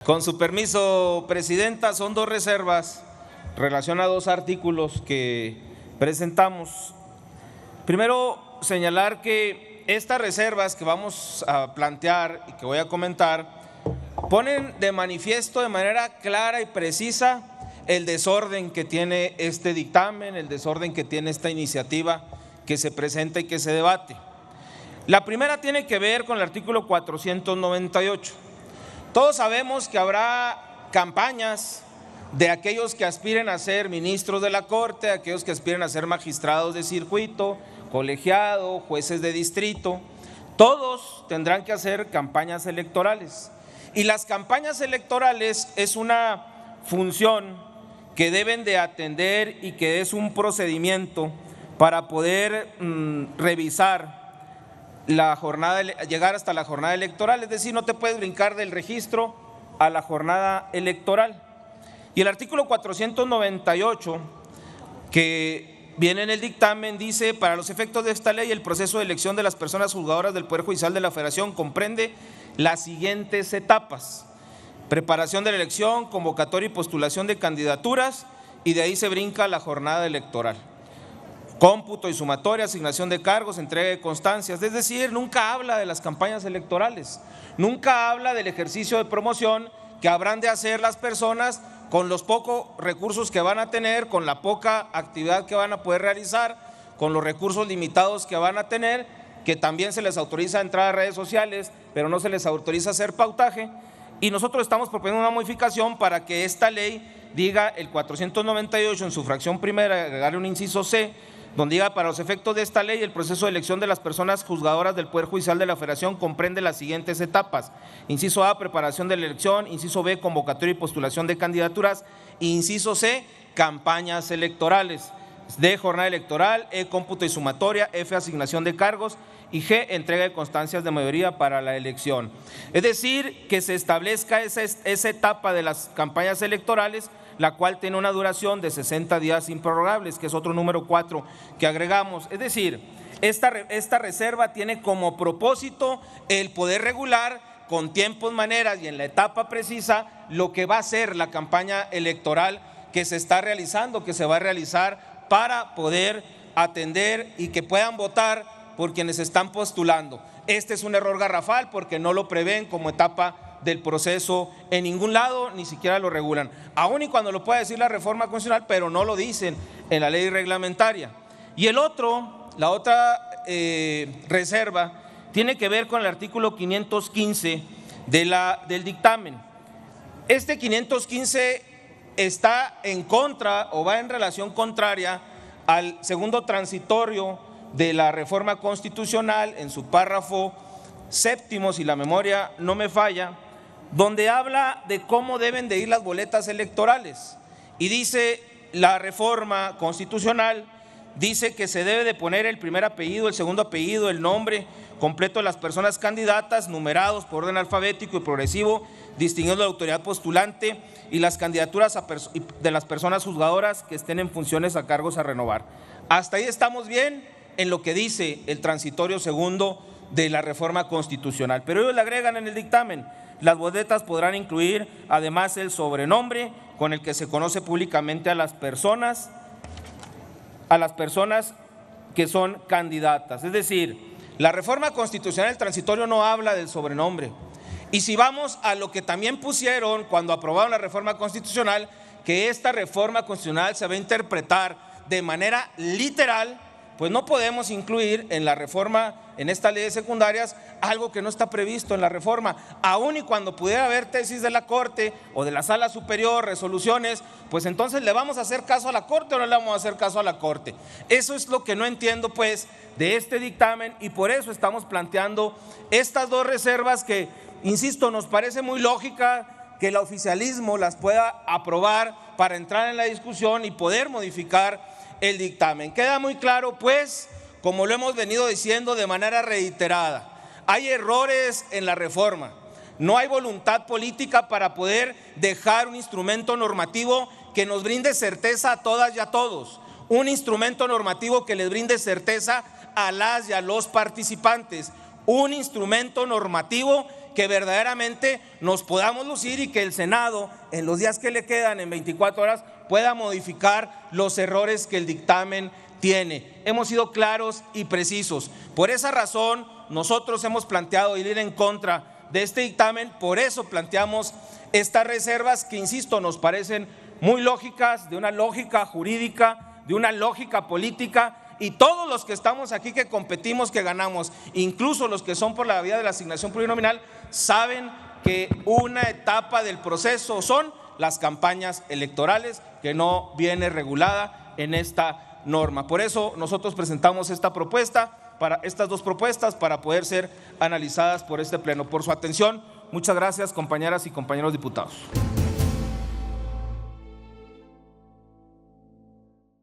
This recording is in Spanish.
Con su permiso, Presidenta, son dos reservas en relación a dos artículos que presentamos. Primero, señalar que estas reservas que vamos a plantear y que voy a comentar ponen de manifiesto de manera clara y precisa el desorden que tiene este dictamen, el desorden que tiene esta iniciativa que se presenta y que se debate. La primera tiene que ver con el artículo 498. Todos sabemos que habrá campañas de aquellos que aspiren a ser ministros de la Corte, aquellos que aspiren a ser magistrados de circuito, colegiado, jueces de distrito. Todos tendrán que hacer campañas electorales. Y las campañas electorales es una función que deben de atender y que es un procedimiento para poder revisar la jornada, llegar hasta la jornada electoral, es decir, no te puedes brincar del registro a la jornada electoral. Y el artículo 498, que viene en el dictamen, dice: para los efectos de esta ley, el proceso de elección de las personas juzgadoras del Poder Judicial de la Federación comprende las siguientes etapas: preparación de la elección, convocatoria y postulación de candidaturas, y de ahí se brinca la jornada electoral. Cómputo y sumatoria, asignación de cargos, entrega de constancias. Es decir, nunca habla de las campañas electorales, nunca habla del ejercicio de promoción que habrán de hacer las personas con los pocos recursos que van a tener, con la poca actividad que van a poder realizar, con los recursos limitados que van a tener, que también se les autoriza entrar a redes sociales, pero no se les autoriza hacer pautaje. Y nosotros estamos proponiendo una modificación para que esta ley diga, el 498 en su fracción primera, agregarle un inciso C, donde diga: para los efectos de esta ley, el proceso de elección de las personas juzgadoras del Poder Judicial de la Federación comprende las siguientes etapas: inciso A, preparación de la elección; inciso B, convocatoria y postulación de candidaturas; inciso C, campañas electorales; D, jornada electoral; E, cómputo y sumatoria; F, asignación de cargos; y G, entrega de constancias de mayoría para la elección. Es decir, que se establezca esa etapa de las campañas electorales, la cual tiene una duración de 60 días improrrogables, que es otro número 4 que agregamos. Es decir, esta reserva tiene como propósito el poder regular con tiempos, maneras y en la etapa precisa lo que va a ser la campaña electoral que se está realizando, que se va a realizar para poder atender y que puedan votar por quienes están postulando. Este es un error garrafal porque no lo prevén como etapa del proceso en ningún lado, ni siquiera lo regulan, aun y cuando lo pueda decir la reforma constitucional, pero no lo dicen en la ley reglamentaria. Y la otra reserva tiene que ver con el artículo 515 del dictamen. Este 515 está en contra o va en relación contraria al segundo transitorio de la reforma constitucional, en su párrafo séptimo, si la memoria no me falla, donde habla de cómo deben de ir las boletas electorales. Y dice la reforma constitucional, dice que se debe de poner el primer apellido, el segundo apellido, el nombre completo de las personas candidatas, numerados por orden alfabético y progresivo, distinguiendo la autoridad postulante y las candidaturas de las personas juzgadoras que estén en funciones a cargos a renovar. Hasta ahí estamos bien en lo que dice el transitorio segundo de la reforma constitucional, pero ellos le agregan en el dictamen: las boletas podrán incluir además el sobrenombre con el que se conoce públicamente a las personas que son candidatas. Es decir, la reforma constitucional, el transitorio, no habla del sobrenombre. Y si vamos a lo que también pusieron cuando aprobaron la reforma constitucional, que esta reforma constitucional se va a interpretar de manera literal, pues no podemos incluir en la reforma, en esta ley de secundarias, algo que no está previsto en la reforma. Aun y cuando pudiera haber tesis de la Corte o de la Sala Superior, resoluciones, pues entonces ¿le vamos a hacer caso a la Corte o no le vamos a hacer caso a la Corte? Eso es lo que no entiendo pues de este dictamen, y por eso estamos planteando estas dos reservas que, insisto, nos parece muy lógica que el oficialismo las pueda aprobar para entrar en la discusión y poder modificar el dictamen. Queda muy claro pues, como lo hemos venido diciendo de manera reiterada, hay errores en la reforma, no hay voluntad política para poder dejar un instrumento normativo que nos brinde certeza a todas y a todos, un instrumento normativo que les brinde certeza a las y a los participantes, un instrumento normativo que verdaderamente nos podamos lucir y que el Senado, en los días que le quedan, en 24 horas, pueda modificar los errores que el dictamen tiene. Hemos sido claros y precisos. Por esa razón, nosotros hemos planteado ir en contra de este dictamen, por eso planteamos estas reservas que, insisto, nos parecen muy lógicas, de una lógica jurídica, de una lógica política, y todos los que estamos aquí que competimos, que ganamos, incluso los que son por la vía de la asignación plurinominal, saben que una etapa del proceso son las campañas electorales, que no viene regulada en esta norma. Por eso nosotros presentamos esta propuesta, estas dos propuestas, para poder ser analizadas por este pleno. Por su atención, muchas gracias, compañeras y compañeros diputados.